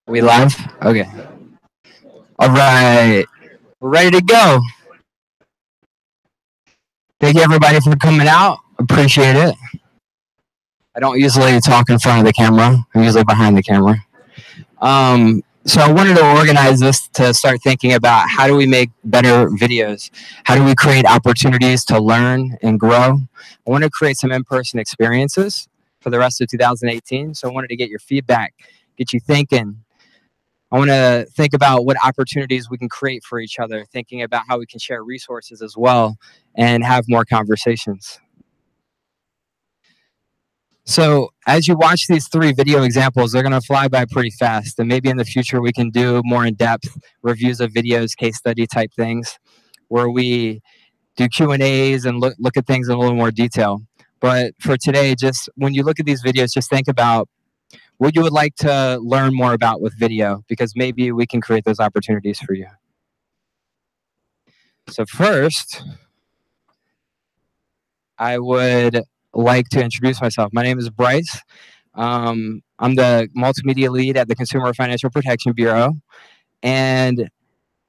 We live? Okay. All right. We're ready to go. Thank you, everybody, for coming out. Appreciate it. I don't usually talk in front of the camera. I'm usually behind the camera. So I wanted to organize this to start thinking about how do we make better videos? How do we create opportunities to learn and grow? I want to create some in-person experiences for the rest of 2018. So I wanted to get your feedback, get you thinking. I want to think about what opportunities we can create for each other, thinking about how we can share resources as well and have more conversations. So as you watch these 3 video examples, they're going to fly by pretty fast. And maybe in the future, we can do more in-depth reviews of videos, case study type things, where we do Q&As and look at things in a little more detail. But for today, just when you look at these videos, just think about what you would like to learn more about with video, because maybe we can create those opportunities for you. So first, I would like to introduce myself. My name is Bryce. I'm the multimedia lead at the Consumer Financial Protection Bureau, and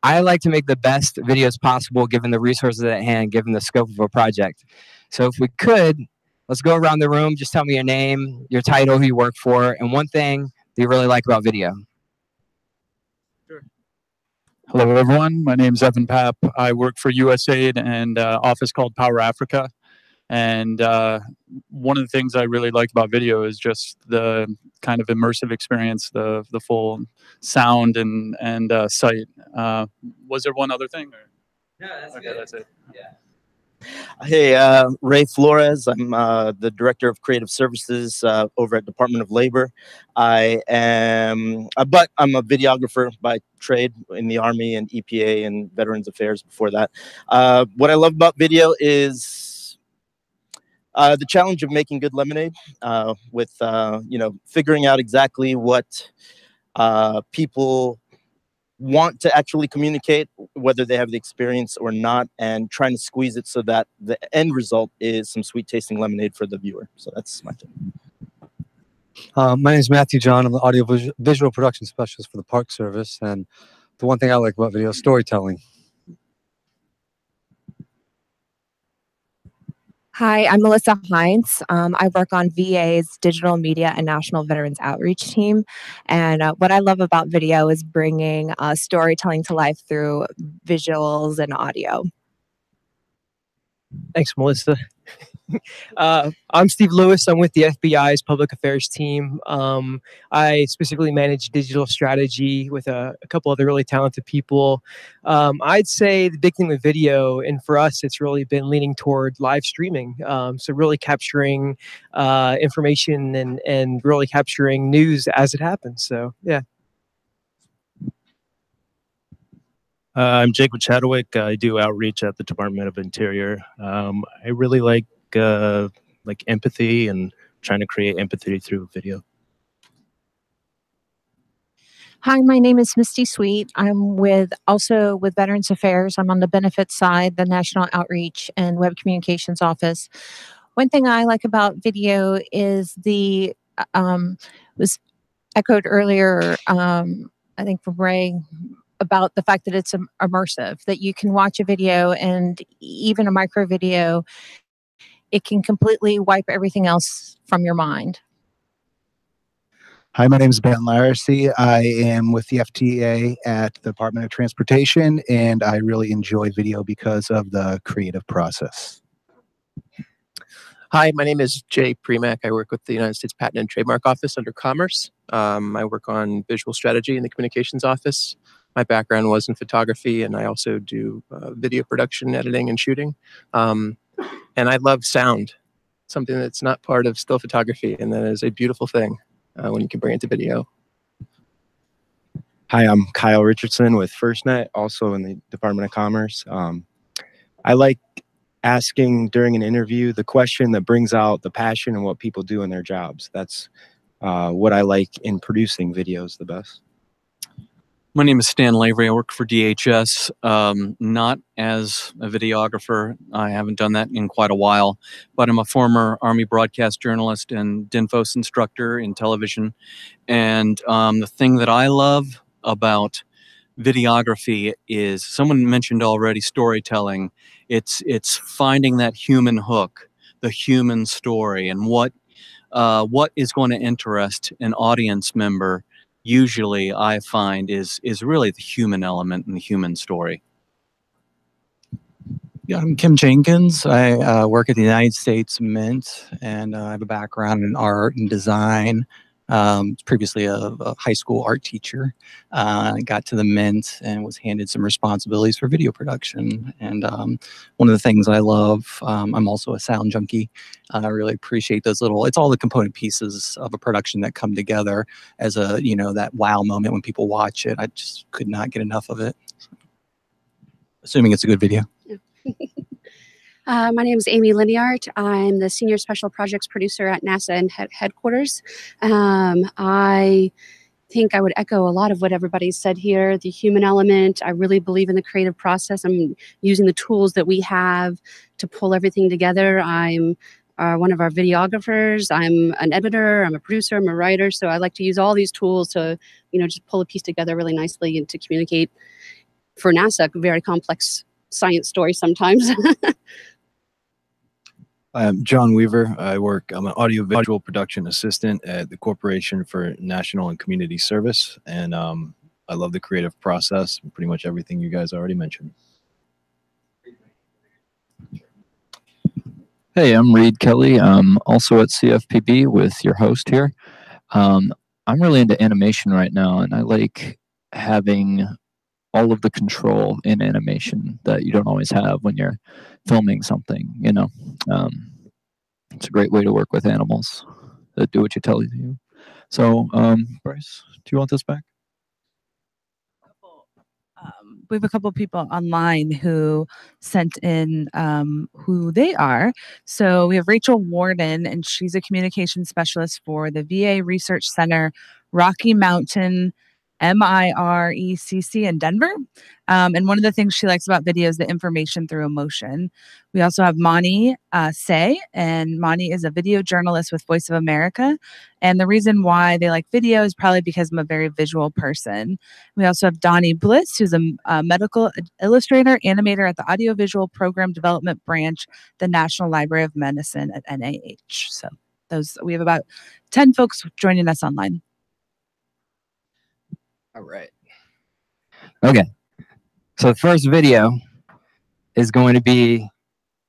I like to make the best videos possible given the resources at hand, given the scope of a project. So if we could, let's go around the room. Just tell me your name, your title, who you work for, and one thing that you really like about video. Sure. Hello, everyone. My name is Evan Papp. I work for USAID and office called Power Africa. And one of the things I really like about video is just the kind of immersive experience, the full sound and sight. Was there one other thing? Or? No, that's okay, good. that's it. Yeah. Hey, Ray Flores. I'm the Director of Creative Services over at Department of Labor. But I'm a videographer by trade in the Army and EPA and Veterans Affairs before that. What I love about video is the challenge of making good lemonade with, figuring out exactly what people want to actually communicate, whether they have the experience or not, and trying to squeeze it so that the end result is some sweet tasting lemonade for the viewer. So that's my thing. My name is Matthew John. I'm the audio visual production specialist for the Park Service. And the one thing I like about video is storytelling. Hi, I'm Melissa Hines. I work on VA's Digital Media and National Veterans Outreach team. And what I love about video is bringing storytelling to life through visuals and audio. Thanks, Melissa. I'm Steve Lewis. I'm with the FBI's Public Affairs team. I specifically manage digital strategy with a couple other really talented people. I'd say the big thing with video, and for us, it's really been leaning toward live streaming. So really capturing information and really capturing news as it happens. So, yeah. I'm Jacob Chadwick. I do outreach at the Department of Interior. I really like empathy and trying to create empathy through video. Hi, my name is Misty Sweet. I'm also with Veterans Affairs. I'm on the benefits side, the National Outreach and Web Communications Office. One thing I like about video is was echoed earlier, I think from Ray, about the fact that it's immersive, that you can watch a video and even a micro video, it can completely wipe everything else from your mind. Hi, my name is Ben Larissy. I am with the FTA at the Department of Transportation, and I really enjoy video because of the creative process. Hi, my name is Jay Premack. I work with the United States Patent and Trademark Office under Commerce. I work on visual strategy in the Communications Office. My background was in photography, and I also do video production, editing, and shooting. And I love sound, something that's not part of still photography, and that is a beautiful thing when you can bring it to video. Hi, I'm Kyle Richardson with FirstNet, also in the Department of Commerce. I like asking during an interview the question that brings out the passion and what people do in their jobs. That's what I like in producing videos the best. My name is Stanley Ray. I work for DHS, not as a videographer. I haven't done that in quite a while, but I'm a former Army broadcast journalist and DINFOS instructor in television. And the thing that I love about videography is, someone mentioned already, storytelling. It's finding that human hook, the human story, and what is going to interest an audience member. Usually, I find is really the human element and the human story. Yeah, I'm Kim Jenkins. I work at the United States Mint, and I have a background in art and design. Previously a high school art teacher. I got to the Mint and was handed some responsibilities for video production. And one of the things I love, I'm also a sound junkie. I really appreciate those little, it's all the component pieces of a production that come together as a, that wow moment when people watch it. I just could not get enough of it. Assuming it's a good video. My name is Amy Liniart. I'm the Senior Special Projects Producer at NASA and headquarters. I think I would echo a lot of what everybody said here. The human element, I really believe in the creative process. I'm using the tools that we have to pull everything together. I'm one of our videographers. I'm an editor. I'm a producer. I'm a writer. So I like to use all these tools to, just pull a piece together really nicely and to communicate for NASA, a very complex science story sometimes. I'm John Weaver. I'm an audiovisual production assistant at the Corporation for National and Community Service, and I love the creative process, pretty much everything you guys already mentioned. Hey, I'm Reed Kelly. I'm also at CFPB with your host here. I'm really into animation right now, and I like having all of the control in animation that you don't always have when you're filming something, it's a great way to work with animals that do what you tell you. So, Bryce, do you want this back? We have a couple of people online who sent in who they are. So we have Rachel Warden, and she's a communication specialist for the VA Research Center, Rocky Mountain MIRECC in Denver. And one of the things she likes about video is the information through emotion. We also have Mani Say, and Mani is a video journalist with Voice of America. And the reason why they like video is probably because I'm a very visual person. We also have Donnie Bliss, who's a medical illustrator, animator at the Audiovisual Program Development Branch, the National Library of Medicine at NIH. So we have about 10 folks joining us online. All right. Okay. So the first video is going to be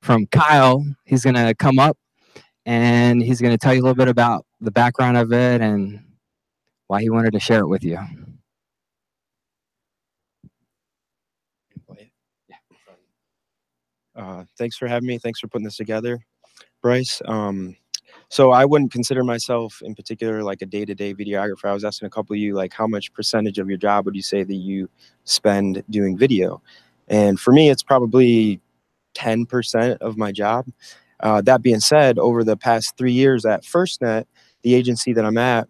from Kyle. He's going to come up and he's going to tell you a little bit about the background of it and why he wanted to share it with you. Thanks for having me. Thanks for putting this together, Bryce. So I wouldn't consider myself in particular like a day-to-day videographer. I was asking a couple of you, like, how much percentage of your job would you say that you spend doing video? And for me, it's probably 10% of my job. That being said, over the past 3 years at FirstNet, the agency that I'm at,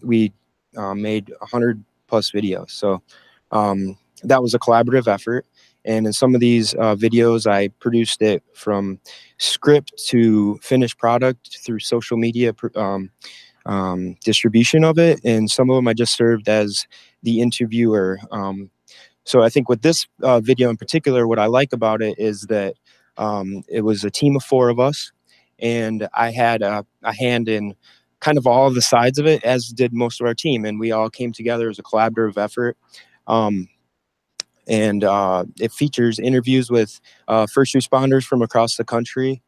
we made 100 plus videos. So that was a collaborative effort. And in some of these videos, I produced it from script to finished product through social media distribution of it. And some of them I just served as the interviewer. So I think with this video in particular, what I like about it is that it was a team of 4 of us. And I had a hand in kind of all the sides of it, as did most of our team. And we all came together as a collaborative effort. And it features interviews with first responders from across the country,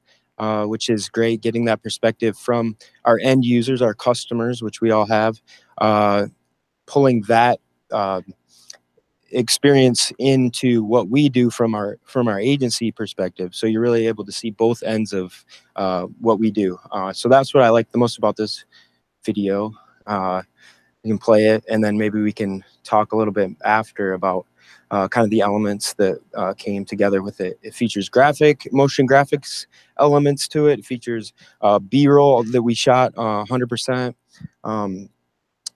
which is great, getting that perspective from our end users, our customers, which we all have, pulling that experience into what we do from our agency perspective. So you're really able to see both ends of what we do. So that's what I like the most about this video. You can play it, and then maybe we can talk a little bit after about kind of the elements that came together with it. It features motion graphics elements to it. It features B-roll that we shot 100%.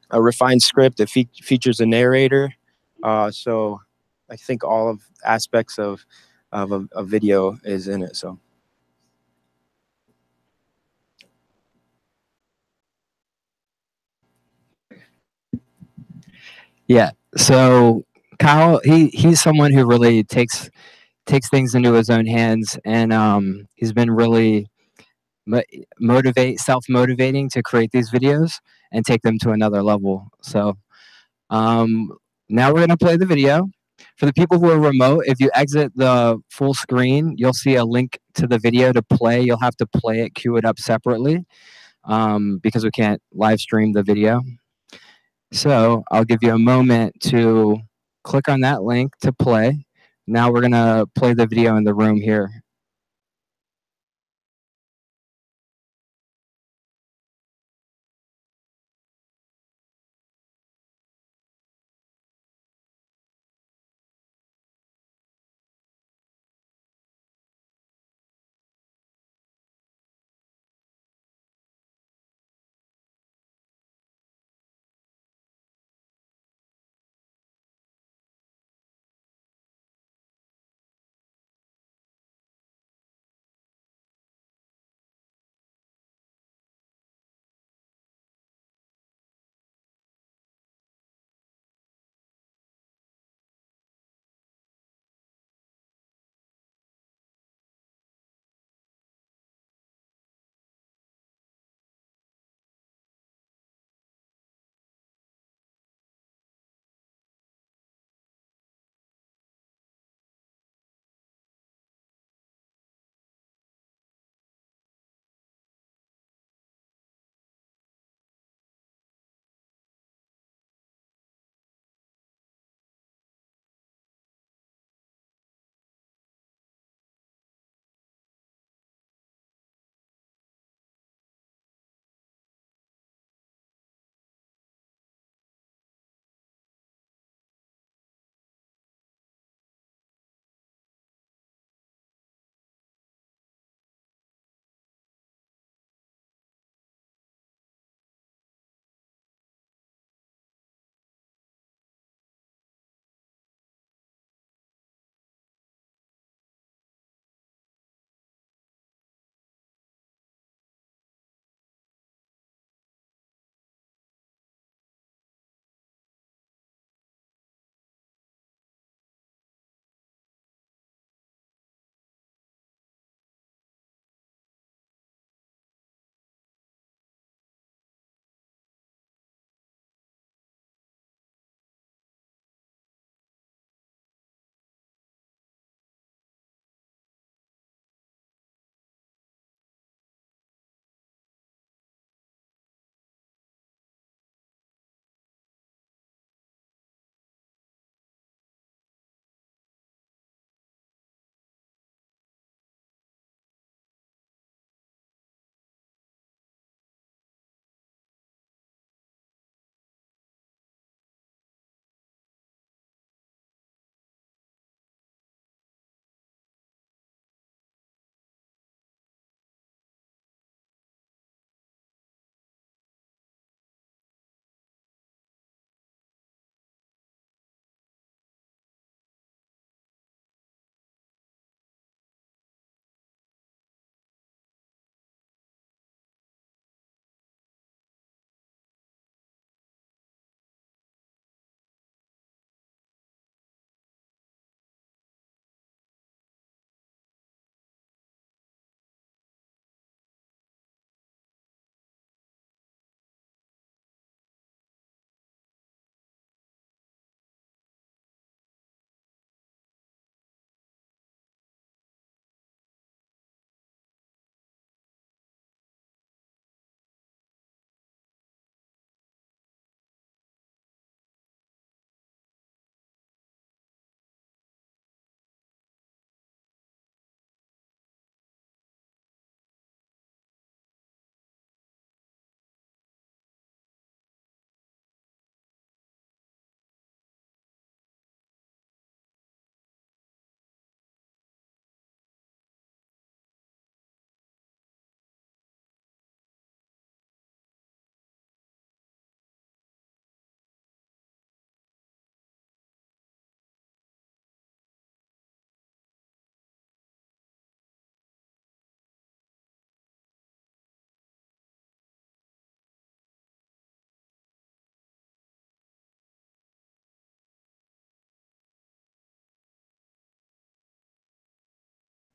A refined script that features a narrator. So I think all of aspects of a video is in it. So. Yeah. So Kyle, he's someone who really takes things into his own hands, and he's been really self-motivating to create these videos and take them to another level. So now we're gonna play the video. For the people who are remote, if you exit the full screen, you'll see a link to the video to play. You'll have to play it, queue it up separately, because we can't live stream the video. So I'll give you a moment to click on that link to play. Now we're gonna play the video in the room here.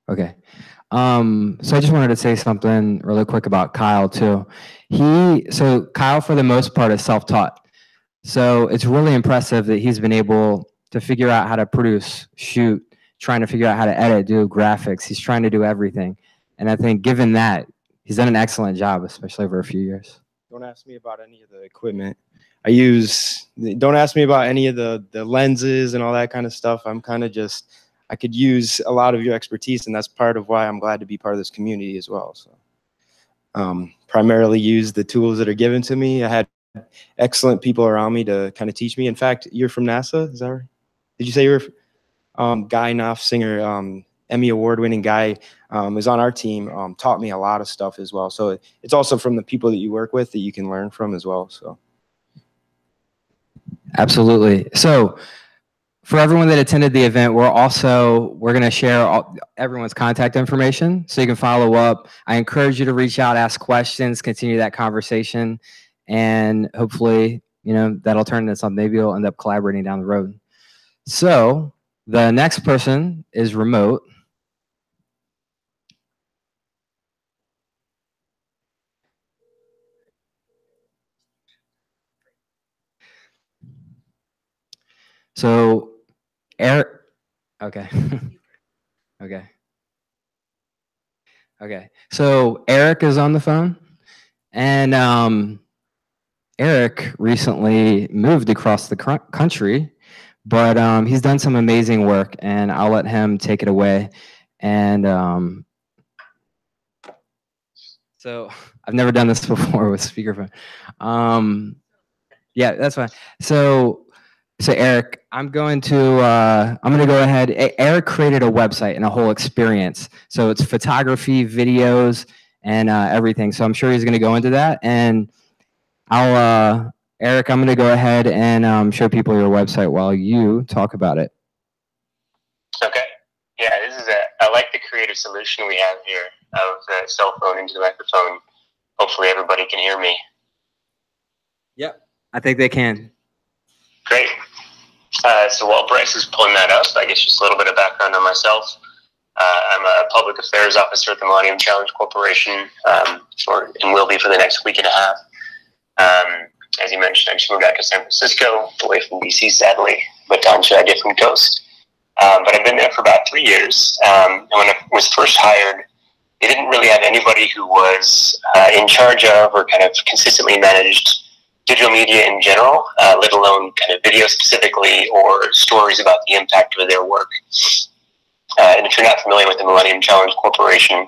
Okay. So I just wanted to say something really quick about Kyle too. So Kyle, for the most part, is self-taught. So it's really impressive that he's been able to figure out how to produce, shoot, trying to figure out how to edit, do graphics. He's trying to do everything. And I think given that, he's done an excellent job, especially over a few years. Don't ask me about any of the equipment don't ask me about any of the lenses and all that kind of stuff. I'm kind of just, I could use a lot of your expertise, and that's part of why I'm glad to be part of this community as well. So primarily use the tools that are given to me. I had excellent people around me to kind of teach me. In fact, you're from NASA, is that right? Did you say you were Guy Knopfsinger, Emmy award-winning guy, is on our team, taught me a lot of stuff as well. So it's also from the people that you work with that you can learn from as well. So absolutely. So for everyone that attended the event, we're going to share everyone's contact information so you can follow up. I encourage you to reach out, ask questions, continue that conversation, and hopefully, that'll turn into something. Maybe you'll end up collaborating down the road. So the next person is remote. So Eric, okay. Okay. So Eric is on the phone, and Eric recently moved across the country, but he's done some amazing work, and I'll let him take it away. And so I've never done this before with speakerphone. Yeah, that's fine. So Eric, I'm going to go ahead. Eric created a website and a whole experience. So it's photography, videos, and everything. So I'm sure he's going to go into that. And Eric, I'm going to go ahead and show people your website while you talk about it. Okay. Yeah, I like the creative solution we have here of the cell phone into the microphone. Hopefully everybody can hear me. Yep. I think they can. Great. So while Bryce is pulling that up, I guess just a little bit of background on myself. I'm a public affairs officer at the Millennium Challenge Corporation, and will be for the next week and a half. As you mentioned, I just moved back to San Francisco, away from DC, sadly, but down to a different coast. But I've been there for about 3 years. And when I was first hired, they didn't really have anybody who was in charge of or kind of consistently managed digital media in general, let alone kind of video specifically or stories about the impact of their work. And if you're not familiar with the Millennium Challenge Corporation,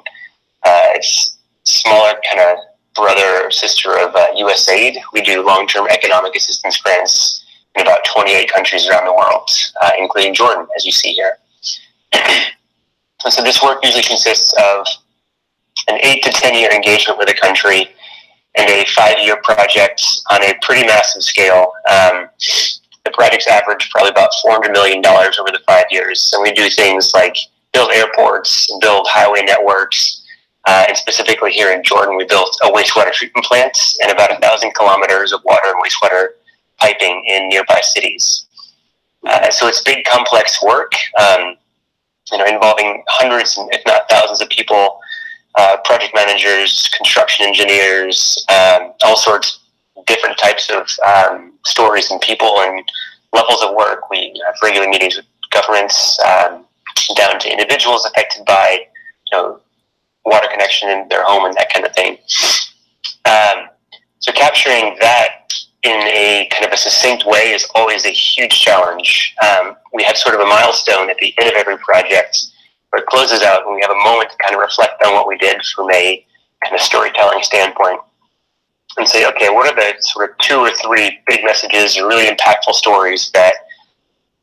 it's smaller kind of brother or sister of USAID. We do long-term economic assistance grants in about 28 countries around the world, including Jordan, as you see here. And so this work usually consists of an 8 to 10 year engagement with a country and a 5-year project on a pretty massive scale. The projects average probably about $400 million over the 5 years. And we do things like build airports, build highway networks, and specifically here in Jordan, we built a wastewater treatment plant and about 1,000 kilometers of water and wastewater piping in nearby cities. So it's big, complex work, involving hundreds, if not thousands of people, project managers, construction engineers, all sorts of different types of stories and people and levels of work. We have regular meetings with governments, down to individuals affected by, water connection in their home and that kind of thing. So capturing that in a kind of a succinct way is always a huge challenge. We have sort of a milestone at the end of every project where it closes out and we have a moment to kind of reflect on what we did from a kind of storytelling standpoint and say, okay, what are the sort of 2 or 3 big messages or really impactful stories that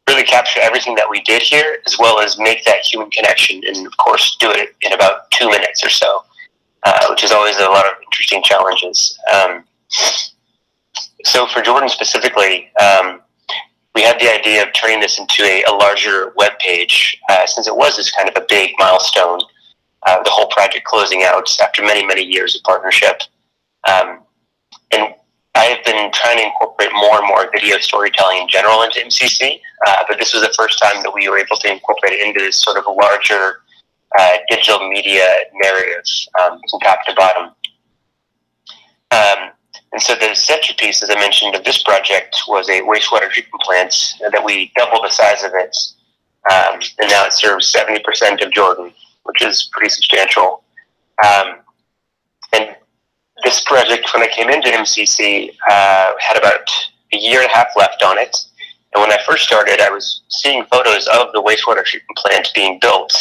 really capture everything that we did here, as well as make that human connection and, of course, do it in about 2 minutes or so, which is always a lot of interesting challenges. So for Jordan specifically, we had the idea of turning this into a larger web page, since it was this kind of a big milestone, the whole project closing out after many, many years of partnership. And I have been trying to incorporate more and more video storytelling in general into MCC, but this was the first time that we were able to incorporate it into this sort of larger digital media narrative from top to bottom. And so the centerpiece, as I mentioned, of this project was a wastewater treatment plant that we doubled the size of it, and now it serves 70% of Jordan, which is pretty substantial. And this project, when I came into MCC, had about a year and a half left on it. And when I first started, I was seeing photos of the wastewater treatment plant being built.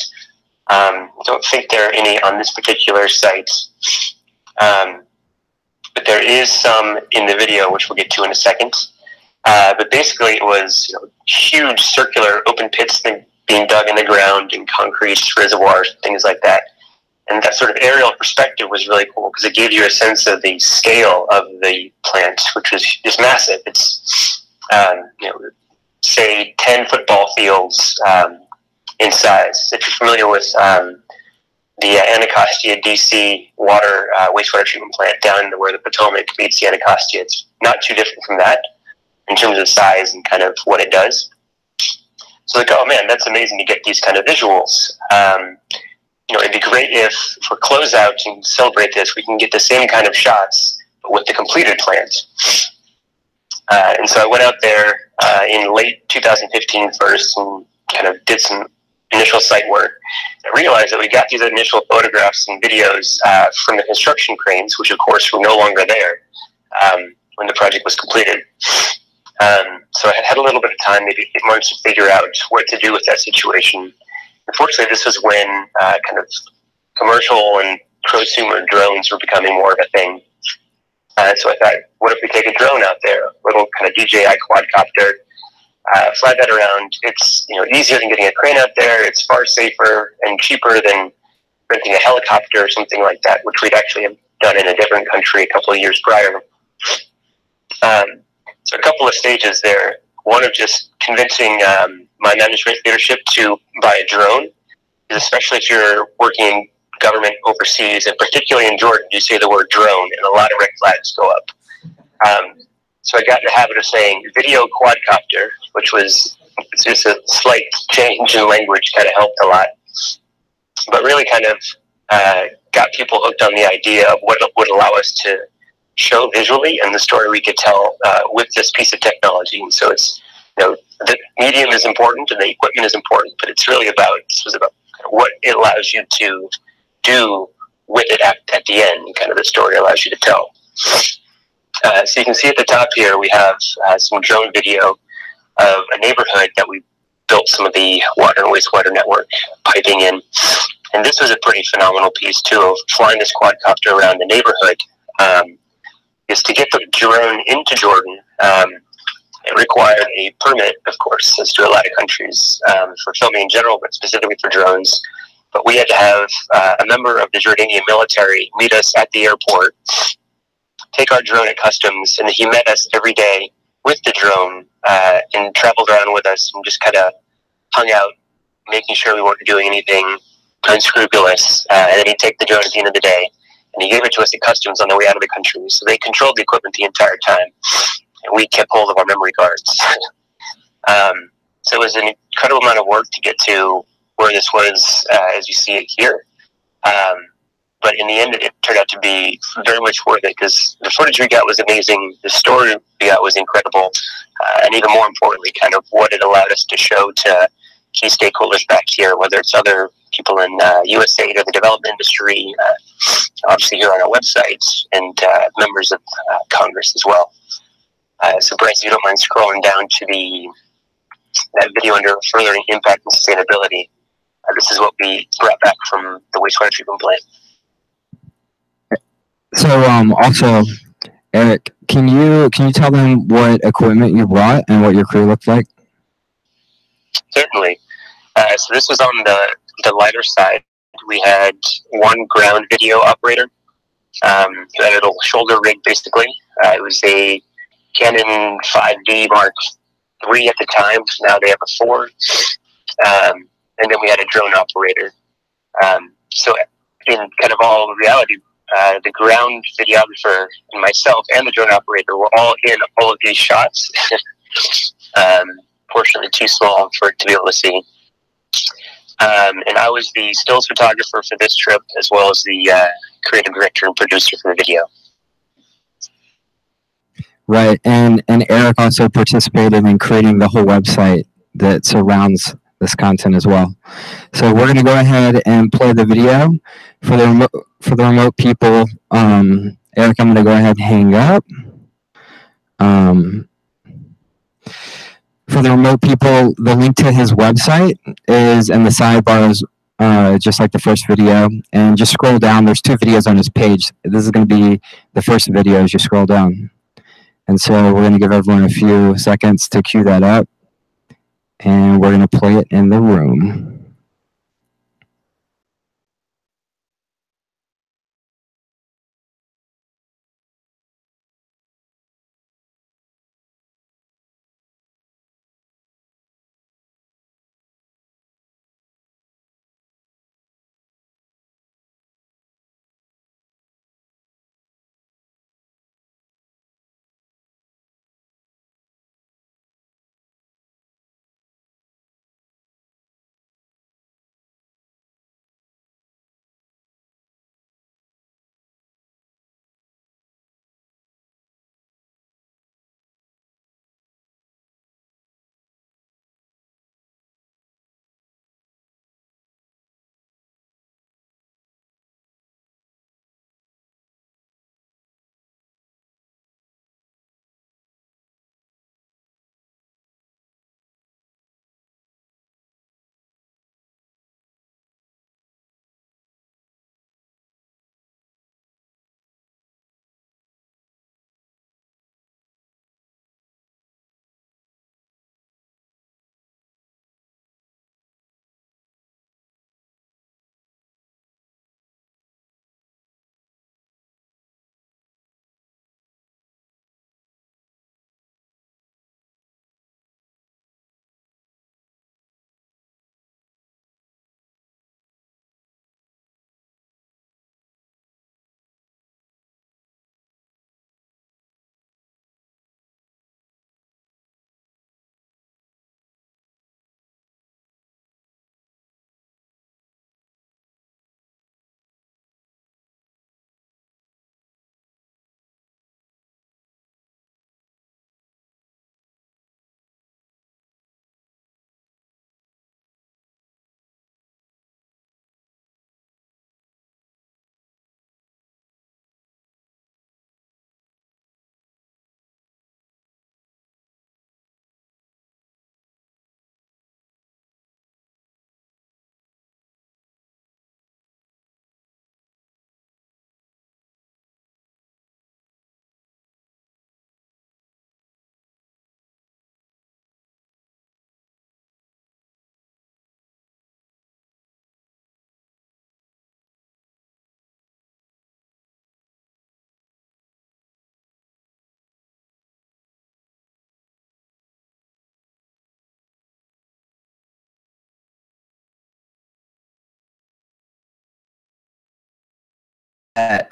I don't think there are any on this particular site. But there is some in the video, which we'll get to in a second. But basically, it was huge circular open pits being dug in the ground in concrete reservoirs, things like that. And that sort of aerial perspective was really cool because it gave you a sense of the scale of the plant, which was just massive. It's, say 10 football fields in size. If you're familiar with the Anacostia, DC wastewater treatment plant down where the Potomac meets the Anacostia, it's not too different from that in terms of size and kind of what it does. So like, oh man, that's amazing to get these kind of visuals. It'd be great if for closeout and celebrate this, we can get the same kind of shots but with the completed plant. And so I went out there in late 2015 first and kind of did some initial site work. I realized that we got these initial photographs and videos from the construction cranes, which of course were no longer there when the project was completed. So I had a little bit of time, maybe 8 months, to figure out what to do with that situation. Unfortunately, this was when kind of commercial and prosumer drones were becoming more of a thing. So I thought, what if we take a drone out there, a little kind of DJI quadcopter, fly that around. It's easier than getting a crane out there. It's far safer and cheaper than renting a helicopter or something like that, which we'd actually have done in a different country a couple of years prior. So a couple of stages there. One of just convincing my management leadership to buy a drone, especially if you're working in government overseas, and particularly in Jordan, you say the word drone, and a lot of red flags go up. So I got in the habit of saying video quadcopter, which was just a slight change in language, kind of helped a lot. But really kind of got people hooked on the idea of what it would allow us to show visually and the story we could tell with this piece of technology. And so it's, the medium is important and the equipment is important, but it's really this was about what it allows you to do with it at the end, kind of the story allows you to tell. So you can see at the top here, we have some drone video of a neighborhood that we built some of the water and wastewater network piping in. And this was a pretty phenomenal piece too, of flying this quadcopter around the neighborhood. Is to get the drone into Jordan, it required a permit, of course, as to a lot of countries, for filming in general, but specifically for drones. But we had to have a member of the Jordanian military meet us at the airport, take our drone at customs, and he met us every day with the drone and traveled around with us and just kind of hung out, making sure we weren't doing anything unscrupulous. And then he'd take the drone at the end of the day, and he gave it to us at customs on the way out of the country. So they controlled the equipment the entire time, and we kept hold of our memory cards. So it was an incredible amount of work to get to where this was, as you see it here. But in the end, it turned out to be very much worth it because the footage we got was amazing. The story we got was incredible. And even more importantly, kind of what it allowed us to show to key stakeholders back here, whether it's other people in USAID or the development industry, obviously here on our website, and members of Congress as well. So Bryce, if you don't mind scrolling down to that video under furthering impact and sustainability, this is what we brought back from the wastewater treatment plant. So also, Eric, can you tell them what equipment you brought and what your crew looked like? Certainly. So this was on the lighter side. We had one ground video operator who had a little shoulder rig, basically. It was a Canon 5D Mark III at the time. Now they have a 4. And then we had a drone operator. So in kind of all reality, the ground videographer and myself and the drone operator were all in all of these shots. Fortunately too small for it to be able to see. And I was the stills photographer for this trip, as well as the creative director and producer for the video. Right, and Eric also participated in creating the whole website that surrounds this content as well. So we're going to go ahead and play the video for the remote people. Eric, I'm going to go ahead and hang up. For the remote people, the link to his website is in the sidebars, just like the first video. And just scroll down. There's 2 videos on his page. This is going to be the first video as you scroll down. And so we're going to give everyone a few seconds to queue that up. And we're going to play it in the room.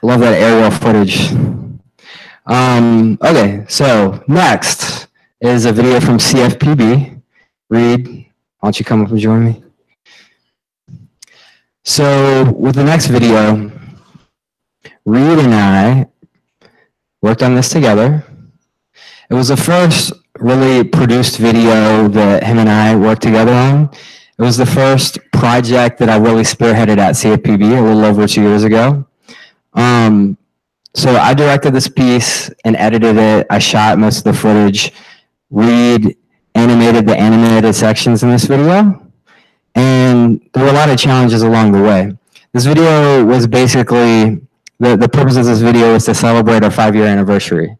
Love that aerial footage. Okay, so next is a video from CFPB. Reed, why don't you come up and join me? So with the next video, Reed and I worked on this together. It was the first really produced video that him and I worked together on. It was the first project that I really spearheaded at CFPB a little over 2 years ago. So I directed this piece and edited it. I shot most of the footage. Reed animated the animated sections in this video. And there were a lot of challenges along the way. This video was basically, the purpose of this video was to celebrate our 5-year anniversary.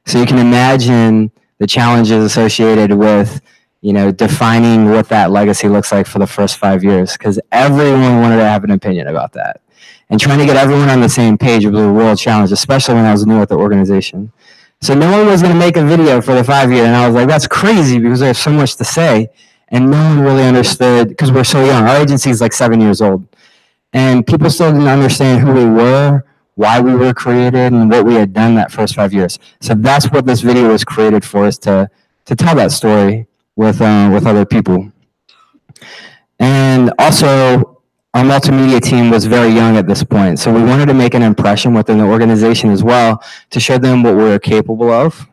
So you can imagine the challenges associated with, you know, defining what that legacy looks like for the first 5 years, because everyone wanted to have an opinion about that. And trying to get everyone on the same page was a real challenge, especially when I was new at the organization. So no one was going to make a video for the 5 year, and I was like, that's crazy because there's so much to say. And no one really understood, because we're so young. Our agency is like 7 years old. And people still didn't understand who we were, why we were created, and what we had done that first 5 years. So that's what this video was created for, is to tell that story with other people. And also, our multimedia team was very young at this point, so we wanted to make an impression within the organization as well to show them what we were capable of.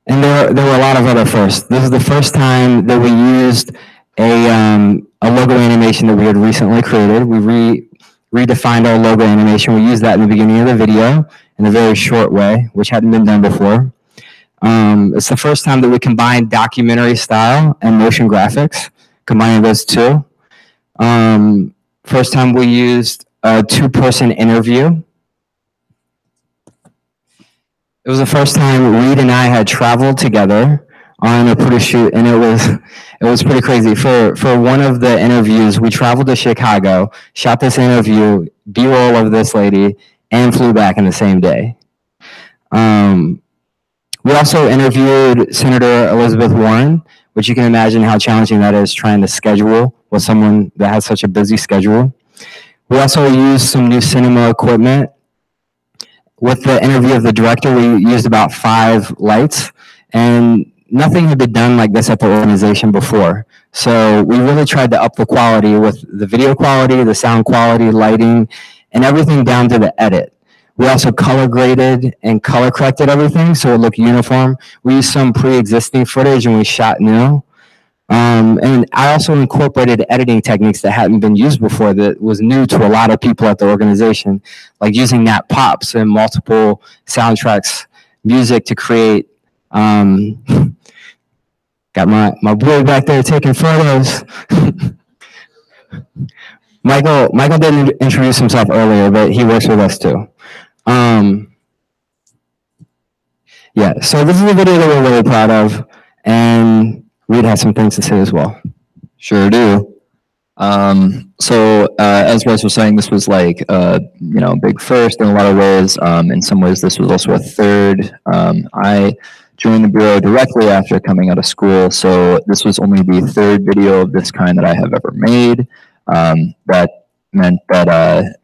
And there were a lot of other firsts. This is the first time that we used a logo animation that we had recently created. We redefined our logo animation. We used that in the beginning of the video in a very short way, which hadn't been done before. It's the first time that we combined documentary style and motion graphics, combining those two. First time we used a two-person interview. It was the first time Reed and I had traveled together on a produce shoot, and it was pretty crazy. For one of the interviews, we traveled to Chicago, shot this interview, B-roll of this lady, and flew back in the same day. We also interviewed Senator Elizabeth Warren, which you can imagine how challenging that is, trying to schedule with someone that has such a busy schedule. We also used some new cinema equipment. With the interview of the director, we used about 5 lights, and nothing had been done like this at the organization before. So we really tried to up the quality with the video quality, the sound quality, lighting, and everything down to the edit. We also color graded and color corrected everything so it looked uniform. We used some pre-existing footage and we shot new. And I also incorporated editing techniques that hadn't been used before that was new to a lot of people at the organization, like using that pops and multiple soundtracks, music to create. Got my boy back there taking photos. Michael didn't introduce himself earlier, but he works with us too. Yeah, so this is a video that we're really proud of, and Reed has some things to say as well. Sure do. As Bryce was saying, this was like big first in a lot of ways. In some ways, this was also a third. I joined the Bureau directly after coming out of school, so this was only the third video of this kind that I have ever made. That meant that,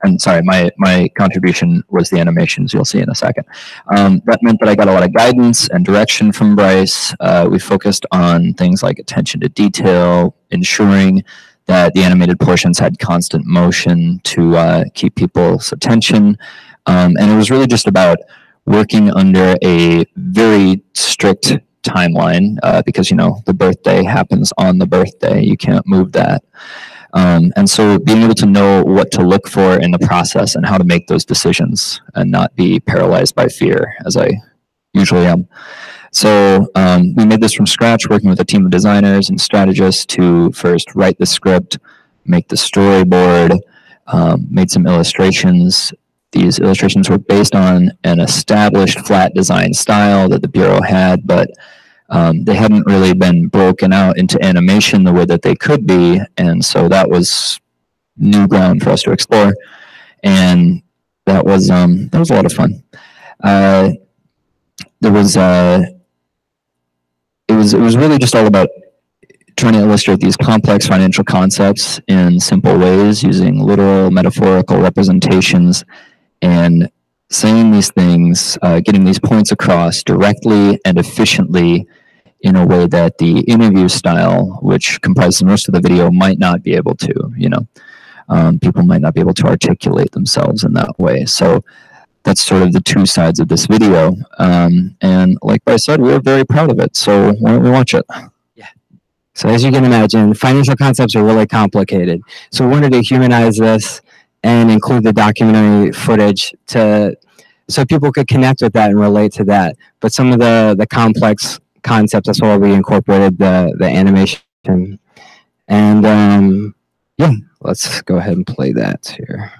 and sorry, my contribution was the animations you'll see in a second. That meant that I got a lot of guidance and direction from Bryce. We focused on things like attention to detail, ensuring that the animated portions had constant motion to keep people's attention. And it was really just about working under a very strict timeline because, the birthday happens on the birthday. You can't move that. And so being able to know what to look for in the process and how to make those decisions and not be paralyzed by fear, as I usually am. So we made this from scratch, working with a team of designers and strategists to first write the script, make the storyboard, made some illustrations. These illustrations were based on an established flat design style that the Bureau had, but they hadn't really been broken out into animation the way that they could be, and so that was new ground for us to explore, and that was a lot of fun. It was really just all about trying to illustrate these complex financial concepts in simple ways, using literal, metaphorical representations, and saying these things, getting these points across directly and efficiently in a way that the interview style, which comprises most of the video, might not be able to, people might not be able to articulate themselves in that way. So that's sort of the two sides of this video. And like I said, we're very proud of it. So why don't we watch it? Yeah. So as you can imagine, financial concepts are really complicated. So we wanted to humanize this and include the documentary footage so people could connect with that and relate to that. But some of the complex concepts, that's why we incorporated the animation. And yeah, let's go ahead and play that here.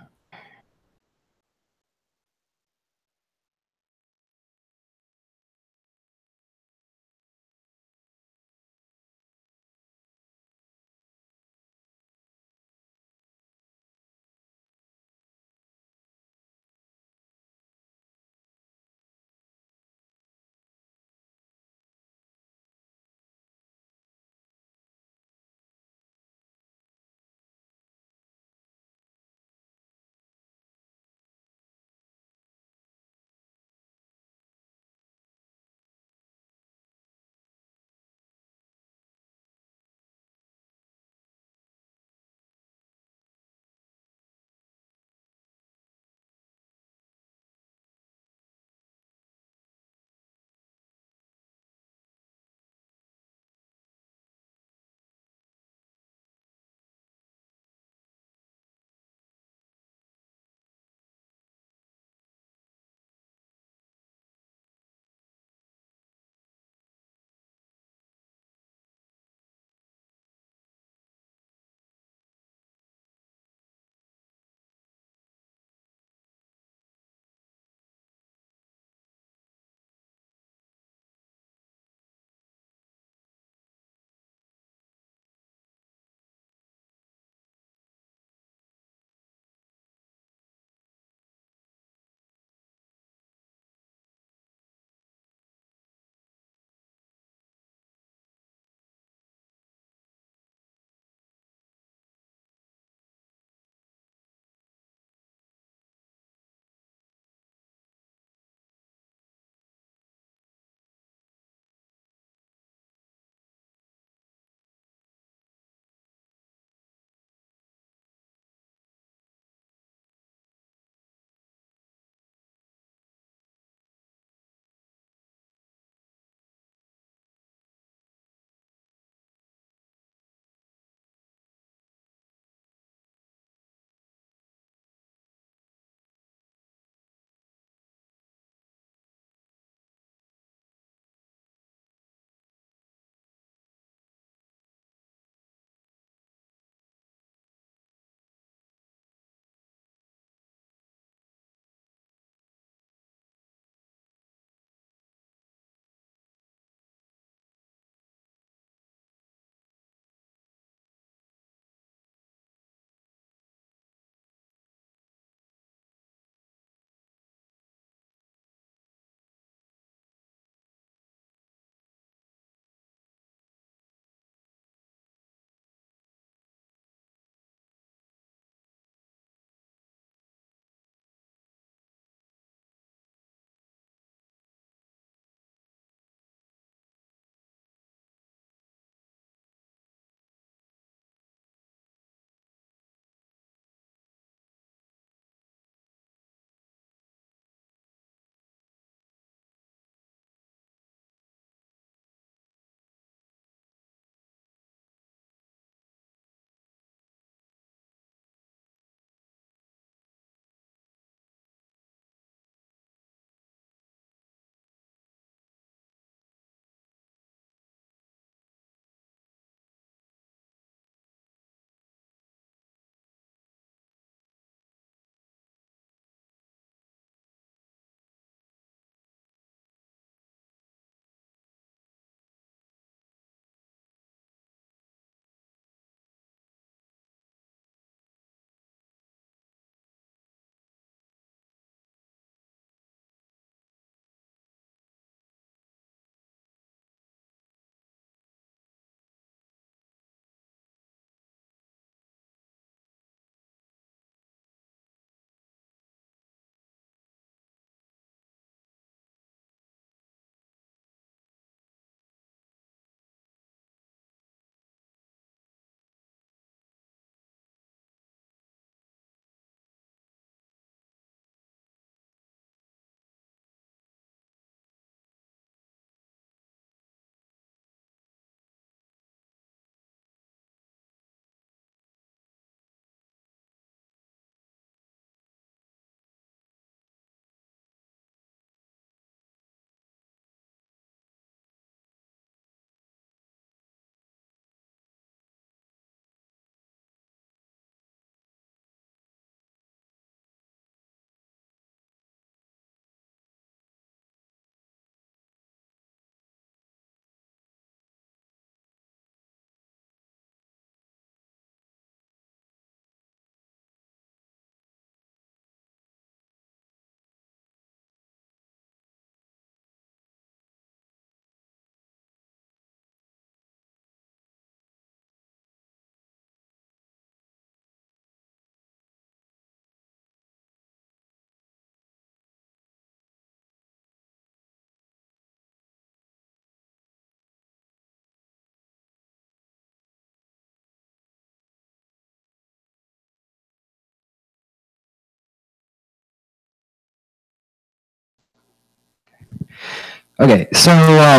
Okay, so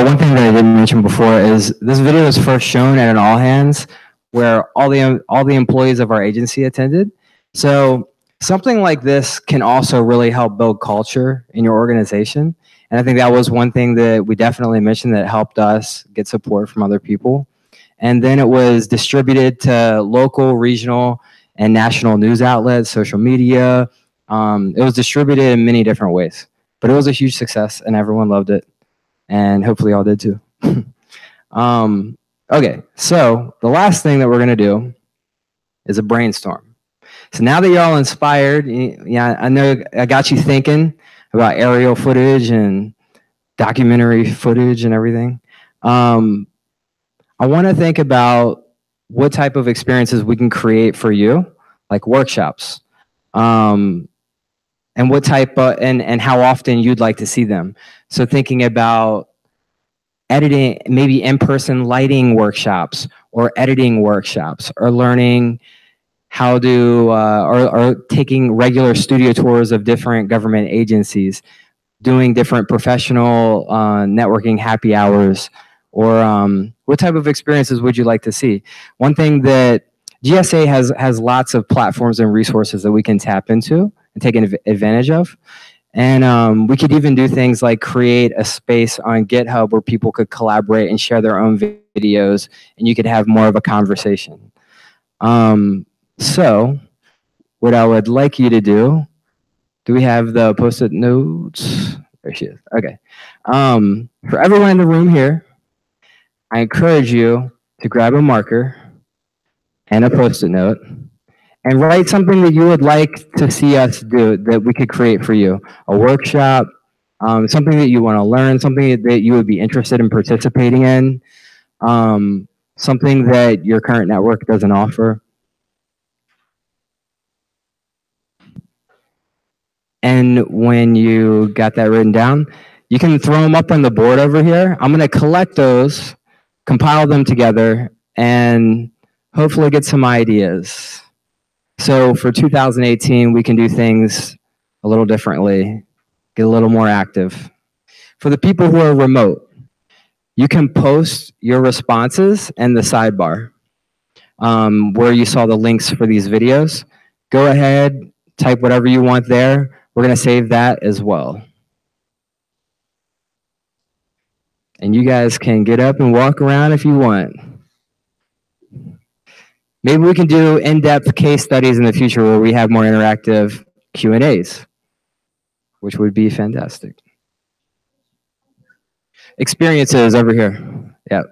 one thing that I didn't mention before is this video was first shown at an all hands where all the employees of our agency attended. So something like this can also really help build culture in your organization. And I think that was one thing that we definitely mentioned that helped us get support from other people. And then it was distributed to local, regional, and national news outlets, social media. It was distributed in many different ways, but it was a huge success and everyone loved it. And hopefully y'all did too. Okay, so the last thing that we're gonna do is a brainstorm. So now that y'all inspired, yeah, I know I got you thinking about aerial footage and documentary footage and everything. I wanna think about what type of experiences we can create for you, like workshops. And what type of, and how often you'd like to see them. So thinking about editing, maybe in-person lighting workshops or editing workshops, or learning how to, or taking regular studio tours of different government agencies, doing different professional networking happy hours, or what type of experiences would you like to see? One thing that GSA has lots of platforms and resources that we can tap into and take advantage of. And we could even do things like create a space on GitHub where people could collaborate and share their own videos, and you could have more of a conversation. So what I would like you to do we have the post-it notes? There she is. Okay. For everyone in the room here, I encourage you to grab a marker and a post-it note and write something that you would like to see us do that we could create for you. A workshop, something that you want to learn, something that you would be interested in participating in, something that your current network doesn't offer. And when you got that written down, you can throw them up on the board over here. I'm going to collect those, compile them together, and hopefully get some ideas. So for 2018, we can do things a little differently, get a little more active. For the people who are remote, you can post your responses in the sidebar where you saw the links for these videos. Go ahead, type whatever you want there. We're going to save that as well. And you guys can get up and walk around if you want. Maybe we can do in-depth case studies in the future where we have more interactive Q&As, which would be fantastic. Experiences over here. Yeah.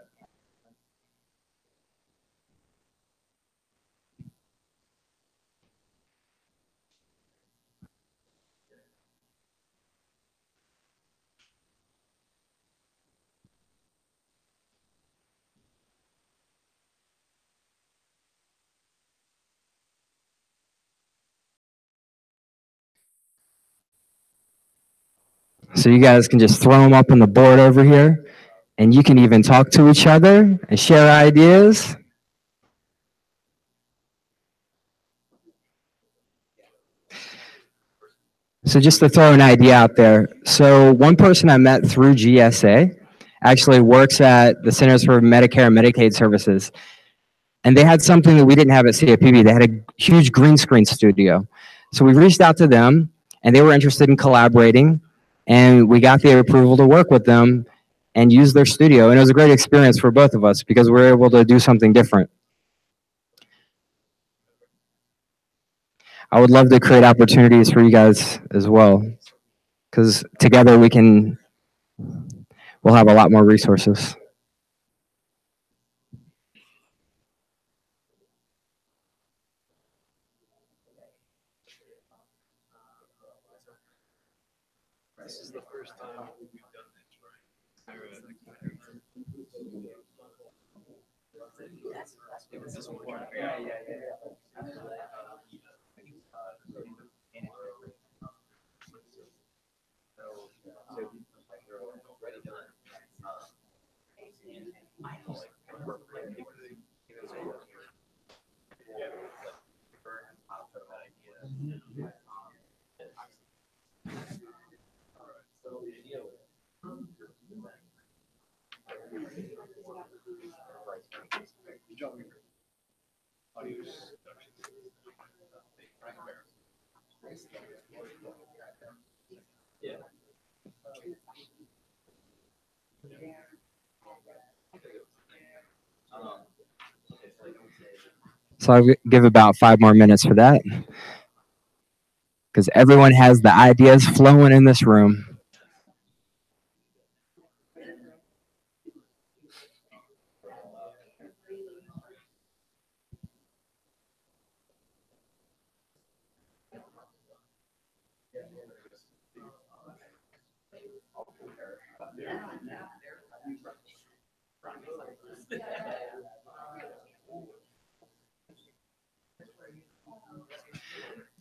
So you guys can just throw them up on the board over here, and you can even talk to each other and share ideas. So just to throw an idea out there. So one person I met through GSA actually works at the Centers for Medicare and Medicaid Services. And they had something that we didn't have at CFPB. They had a huge green screen studio. So we reached out to them, and they were interested in collaborating. And we got the approval to work with them and use their studio. And it was a great experience for both of us because we were able to do something different. I would love to create opportunities for you guys as well, because together we'll have a lot more resources. This is the first time we've done this, right? So I'll give about 5 more minutes for that, because everyone has the ideas flowing in this room.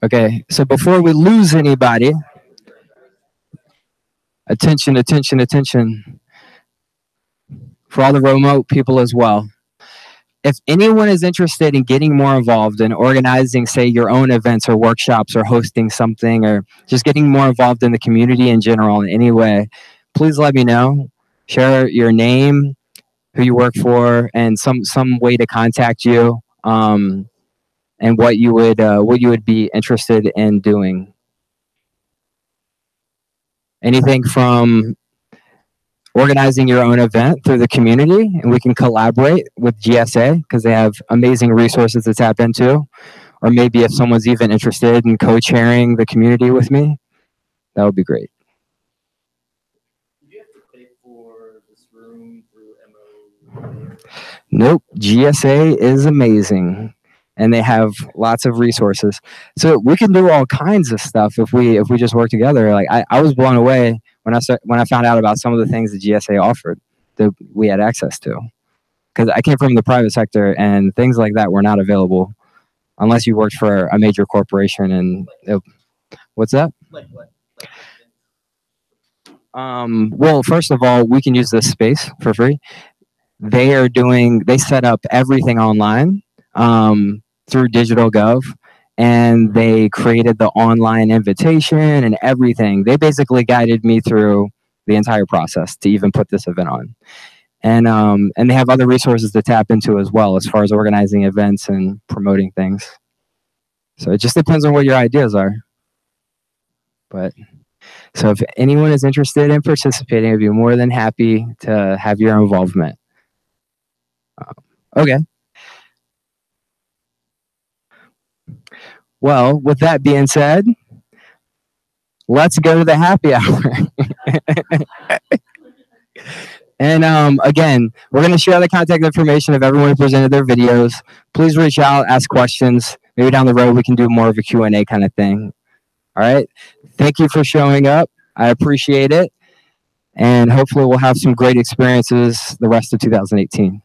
Okay, so before we lose anybody, attention, attention, attention, for all the remote people as well. If anyone is interested in getting more involved in organizing, say, your own events or workshops or hosting something or just getting more involved in the community in general in any way, please let me know. Share your name, who you work for, and some way to contact you, and what you would be interested in doing. Anything from organizing your own event through the community, and we can collaborate with GSA because they have amazing resources to tap into. Or maybe if someone's even interested in co-chairing the community with me, that would be great. Nope, GSA is amazing, and they have lots of resources. So we can do all kinds of stuff if we just work together. Like I was blown away when I found out about some of the things that GSA offered that we had access to, because I came from the private sector and things like that were not available unless you worked for a major corporation. And what's that? Well, first of all, we can use this space for free. They set up everything online through DigitalGov, and they created the online invitation and everything. They basically guided me through the entire process to even put this event on. And they have other resources to tap into as well as far as organizing events and promoting things. So it just depends on what your ideas are. But so if anyone is interested in participating, I'd be more than happy to have your involvement. Okay. Well, with that being said, let's go to the happy hour. And again, we're going to share the contact information of everyone who presented their videos. Please reach out, ask questions. Maybe down the road we can do more of a Q&A kind of thing. All right. Thank you for showing up. I appreciate it. And hopefully we'll have some great experiences the rest of 2018.